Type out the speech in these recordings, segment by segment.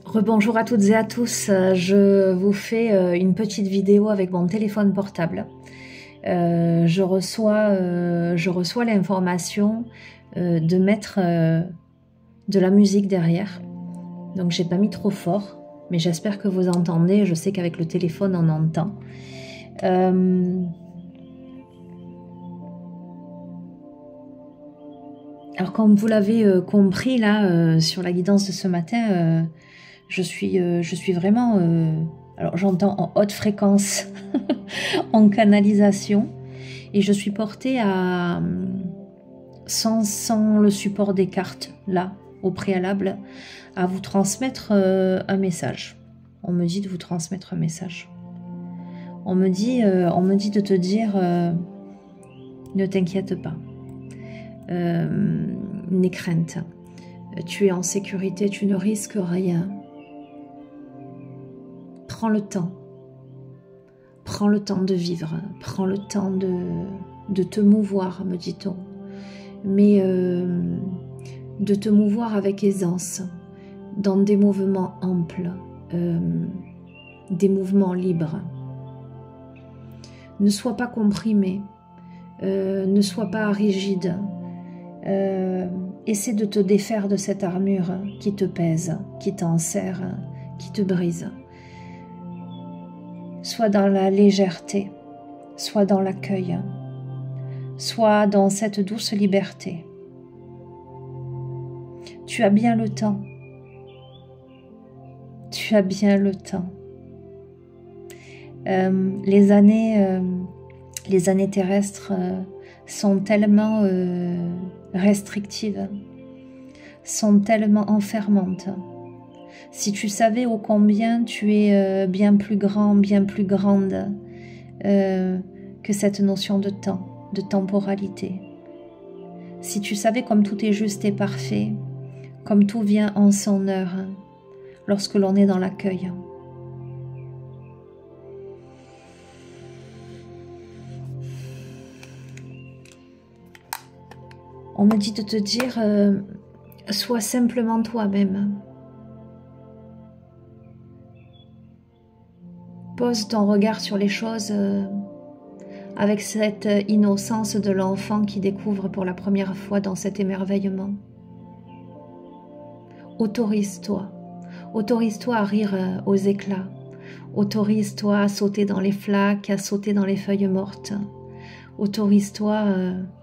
Rebonjour à toutes et à tous, je vous fais une petite vidéo avec mon téléphone portable. Je reçois l'information de mettre de la musique derrière. Donc j'ai pas mis trop fort, mais j'espère que vous entendez. Je sais qu'avec le téléphone on entend. Alors comme vous l'avez compris là sur la guidance de ce matin, je suis vraiment... alors j'entends en haute fréquence, en canalisation, et je suis portée à... sans le support des cartes, là, au préalable, à vous transmettre un message. On me dit de vous transmettre un message. On me dit de te dire, ne t'inquiète pas. N'aie crainte. Tu es en sécurité, tu ne risques rien. Prends le temps. Prends le temps de vivre. Prends le temps de te mouvoir, me dit-on. Mais de te mouvoir avec aisance, dans des mouvements amples, des mouvements libres. Ne sois pas comprimé, ne sois pas rigide. Essaie de te défaire de cette armure qui te pèse, qui t'enserre, qui te brise. Sois dans la légèreté, sois dans l'accueil, sois dans cette douce liberté. Tu as bien le temps. Tu as bien le temps. Les années terrestres sont tellement restrictives, sont tellement enfermantes. Si tu savais ô combien tu es bien plus grand, bien plus grande que cette notion de temps, de temporalité. Si tu savais comme tout est juste et parfait, comme tout vient en son heure, lorsque l'on est dans l'accueil. On me dit de te dire, sois simplement toi-même. Pose ton regard sur les choses avec cette innocence de l'enfant qui découvre pour la première fois dans cet émerveillement. Autorise-toi. Autorise-toi à rire aux éclats. Autorise-toi à sauter dans les flaques, à sauter dans les feuilles mortes. Autorise-toi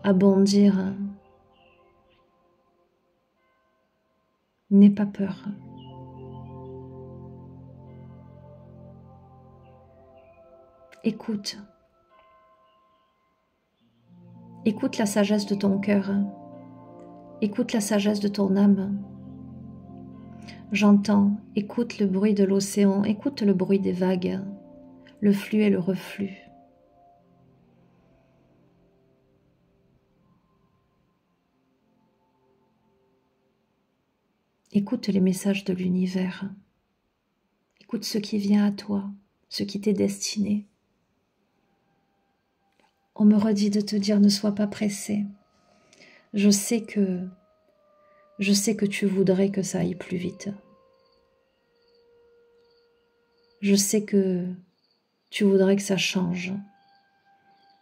à bondir. N'aie pas peur. Écoute. Écoute la sagesse de ton cœur. Écoute la sagesse de ton âme. J'entends, écoute le bruit de l'océan, écoute le bruit des vagues, le flux et le reflux. Écoute les messages de l'univers. Écoute ce qui vient à toi, ce qui t'est destiné. On me redit de te dire ne sois pas pressé. Je sais que tu voudrais que ça aille plus vite. Je sais que tu voudrais que ça change.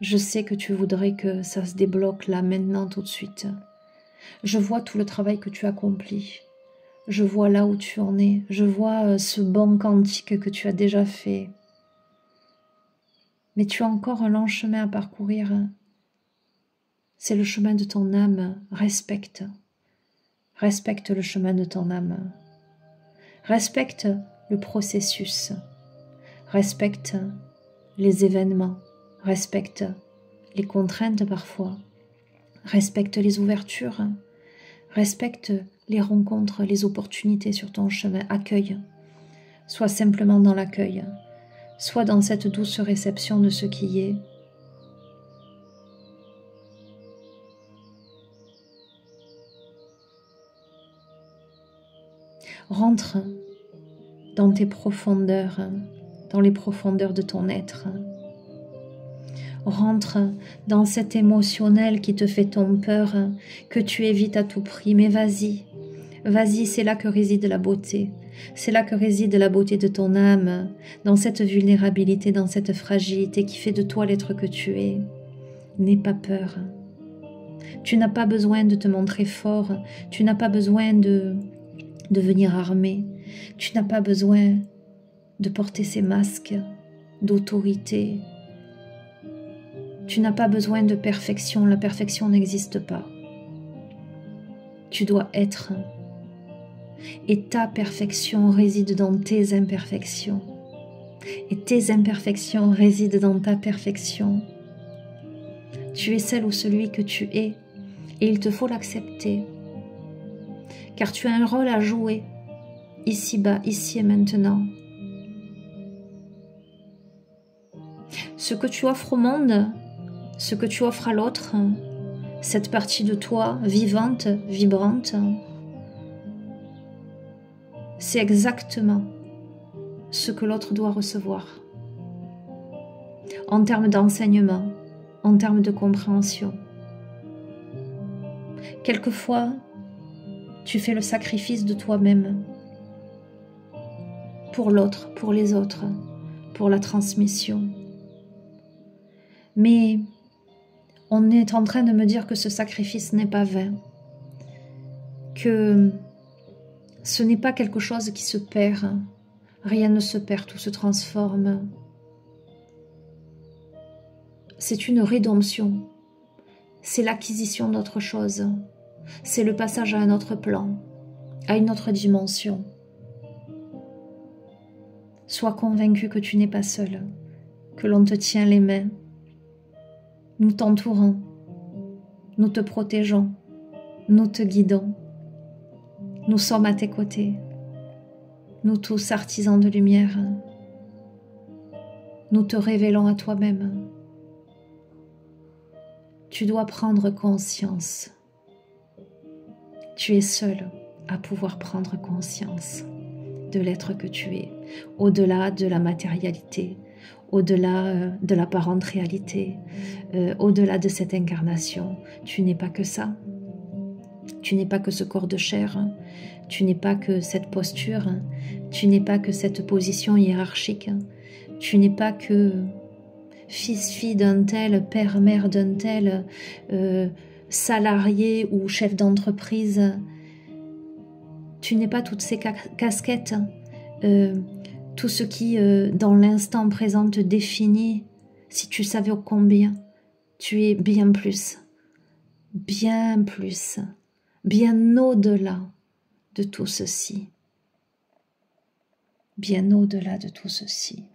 Je sais que tu voudrais que ça se débloque là, maintenant, tout de suite. Je vois tout le travail que tu accomplis. Je vois là où tu en es. Je vois ce bond quantique que tu as déjà fait. Mais tu as encore un long chemin à parcourir. C'est le chemin de ton âme. Respecte. Respecte le chemin de ton âme. Respecte le processus. Respecte les événements. Respecte les contraintes parfois. Respecte les ouvertures. Respecte les rencontres, les opportunités sur ton chemin. Accueille. Sois simplement dans l'accueil. Sois dans cette douce réception de ce qui est. Rentre dans tes profondeurs, dans les profondeurs de ton être. Rentre dans cet émotionnel qui te fait ton peur, que tu évites à tout prix. Mais vas-y, Vas-y, c'est là que réside la beauté. C'est là que réside la beauté de ton âme, dans cette vulnérabilité, dans cette fragilité qui fait de toi l'être que tu es. N'aie pas peur. Tu n'as pas besoin de te montrer fort. Tu n'as pas besoin de venir armé. Tu n'as pas besoin de porter ces masques d'autorité. Tu n'as pas besoin de perfection. La perfection n'existe pas. Tu dois être. Et ta perfection réside dans tes imperfections. Et tes imperfections résident dans ta perfection. Tu es celle ou celui que tu es. Et il te faut l'accepter. Car tu as un rôle à jouer. Ici-bas, ici et maintenant. Ce que tu offres au monde, ce que tu offres à l'autre, cette partie de toi vivante, vibrante, c'est exactement ce que l'autre doit recevoir. En termes d'enseignement, en termes de compréhension. Quelquefois, tu fais le sacrifice de toi-même pour l'autre, pour les autres, pour la transmission. Mais on est en train de me dire que ce sacrifice n'est pas vain, que ce n'est pas quelque chose qui se perd. Rien ne se perd, tout se transforme. C'est une rédemption. C'est l'acquisition d'autre chose. C'est le passage à un autre plan, à une autre dimension. Sois convaincu que tu n'es pas seul, que l'on te tient les mains. Nous t'entourons, nous te protégeons, nous te guidons. Nous sommes à tes côtés. Nous tous artisans de lumière. Nous te révélons à toi-même. Tu dois prendre conscience. Tu es seul à pouvoir prendre conscience de l'être que tu es, au-delà de la matérialité, au-delà de l'apparente réalité, au-delà de cette incarnation. Tu n'es pas que ça. Tu n'es pas que ce corps de chair. Tu n'es pas que cette posture. Tu n'es pas que cette position hiérarchique. Tu n'es pas que fils-fille d'un tel, père-mère d'un tel, salarié ou chef d'entreprise. Tu n'es pas toutes ces casquettes, tout ce qui, dans l'instant présent, te définit. Si tu savais combien, tu es bien plus, bien au-delà de tout ceci. Bien au-delà de tout ceci.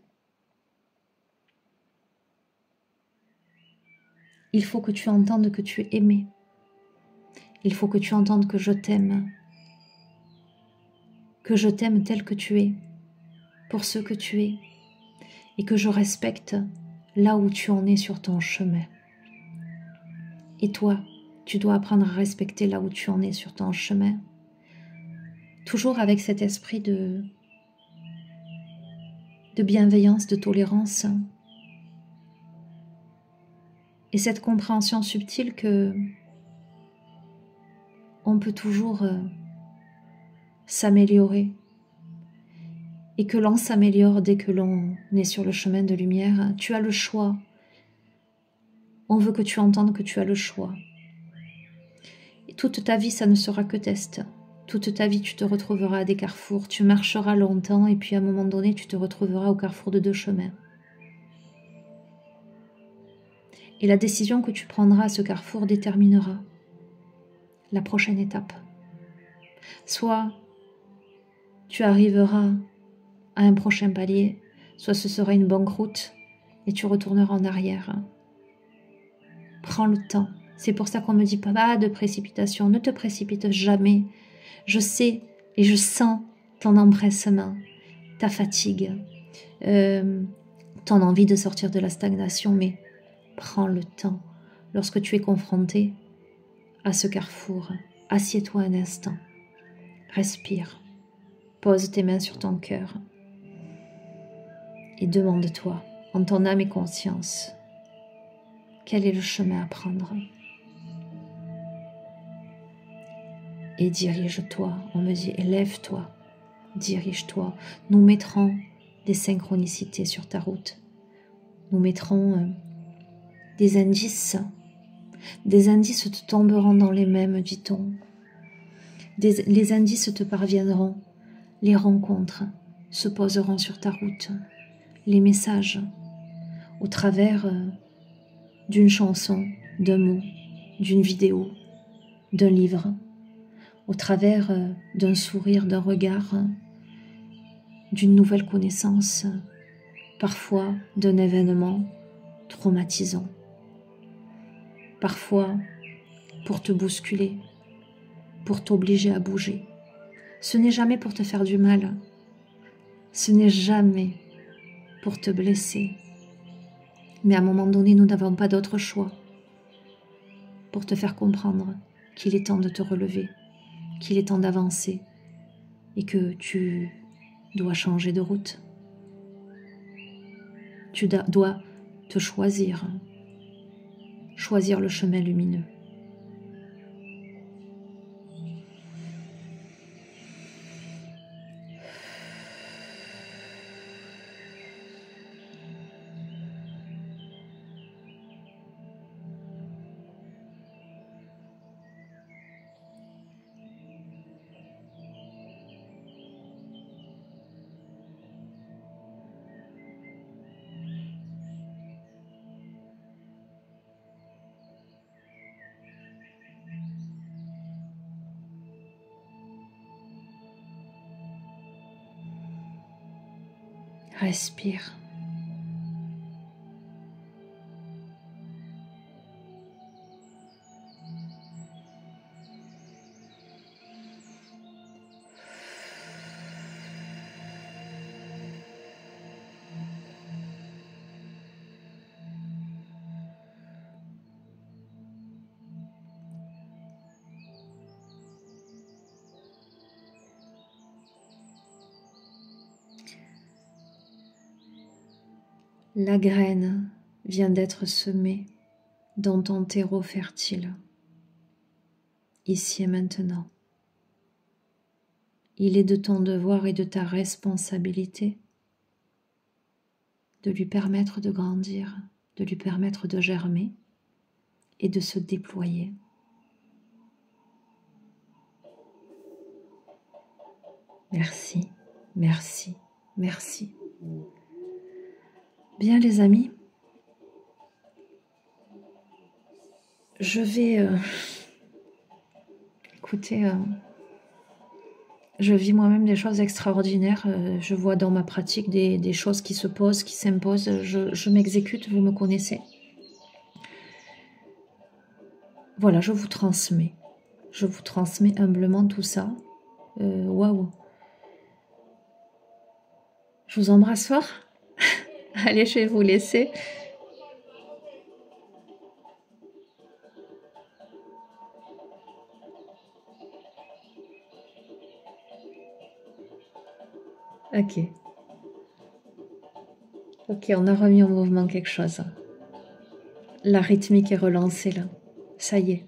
Il faut que tu entendes que tu es aimé. Il faut que tu entendes que je t'aime. Que je t'aime tel que tu es, pour ce que tu es, et que je respecte là où tu en es sur ton chemin. Et toi, tu dois apprendre à respecter là où tu en es sur ton chemin. Toujours avec cet esprit de bienveillance, de tolérance. Et cette compréhension subtile que on peut toujours s'améliorer. Et que l'on s'améliore dès que l'on est sur le chemin de lumière. Tu as le choix. On veut que tu entendes que tu as le choix. Et toute ta vie, ça ne sera que test. Toute ta vie, tu te retrouveras à des carrefours. Tu marcheras longtemps et puis à un moment donné, tu te retrouveras au carrefour de deux chemins. Et la décision que tu prendras à ce carrefour déterminera la prochaine étape. Soit tu arriveras à un prochain palier, soit ce sera une banqueroute et tu retourneras en arrière. Prends le temps. C'est pour ça qu'on me dit pas de précipitation. Ne te précipite jamais. Je sais et je sens ton empressement, ta fatigue, ton envie de sortir de la stagnation, mais prends le temps. Lorsque tu es confronté à ce carrefour, assieds-toi un instant. Respire. Pose tes mains sur ton cœur. Et demande-toi, en ton âme et conscience, quel est le chemin à prendre? et dirige-toi. On me dit, élève-toi, dirige-toi. Nous mettrons des synchronicités sur ta route. Nous mettrons des indices. Des indices te tomberont dans les mêmes, dit-on. Les indices te parviendront. Les rencontres se poseront sur ta route. Les messages, au travers d'une chanson, d'un mot, d'une vidéo, d'un livre, au travers d'un sourire, d'un regard, d'une nouvelle connaissance, parfois d'un événement traumatisant, parfois pour te bousculer, pour t'obliger à bouger. Ce n'est jamais pour te faire du mal, ce n'est jamais pour te blesser, mais à un moment donné, nous n'avons pas d'autre choix pour te faire comprendre qu'il est temps de te relever, qu'il est temps d'avancer et que tu dois changer de route. Tu dois te choisir le chemin lumineux. Respire. La graine vient d'être semée dans ton terreau fertile, ici et maintenant. Il est de ton devoir et de ta responsabilité de lui permettre de grandir, de lui permettre de germer et de se déployer. Merci, merci, merci. Bien les amis, je vais... écoutez, je vis moi-même des choses extraordinaires. Je vois dans ma pratique des choses qui se posent, qui s'imposent. Je m'exécute, vous me connaissez. Voilà, je vous transmets. Je vous transmets humblement tout ça. Waouh. Je vous embrasse fort. Allez, je vais vous laisser. Ok. Ok, on a remis en mouvement quelque chose. La rythmique est relancée là. Ça y est.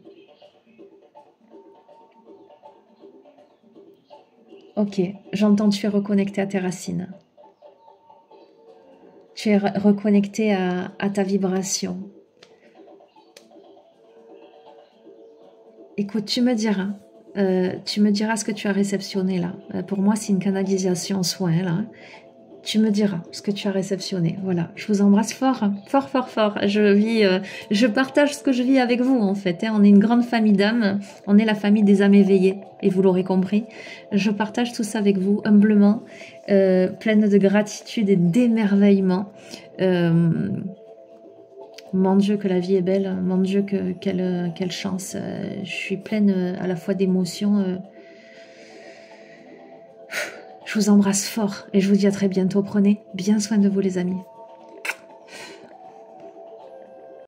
Ok, j'entends tu es reconnecté à tes racines. Tu es reconnecté à ta vibration. Écoute, tu me diras ce que tu as réceptionné là. Pour moi, c'est une canalisation soin là. Tu me diras ce que tu as réceptionné. Voilà, je vous embrasse fort, fort, fort, fort. Je partage ce que je vis avec vous en fait. On est une grande famille d'âmes. On est la famille des âmes éveillées. Et vous l'aurez compris. Je partage tout ça avec vous humblement, pleine de gratitude et d'émerveillement. Mon Dieu, que la vie est belle. Mon Dieu, quelle chance. Je suis pleine à la fois d'émotions. Je vous embrasse fort et je vous dis à très bientôt. Prenez bien soin de vous les amis.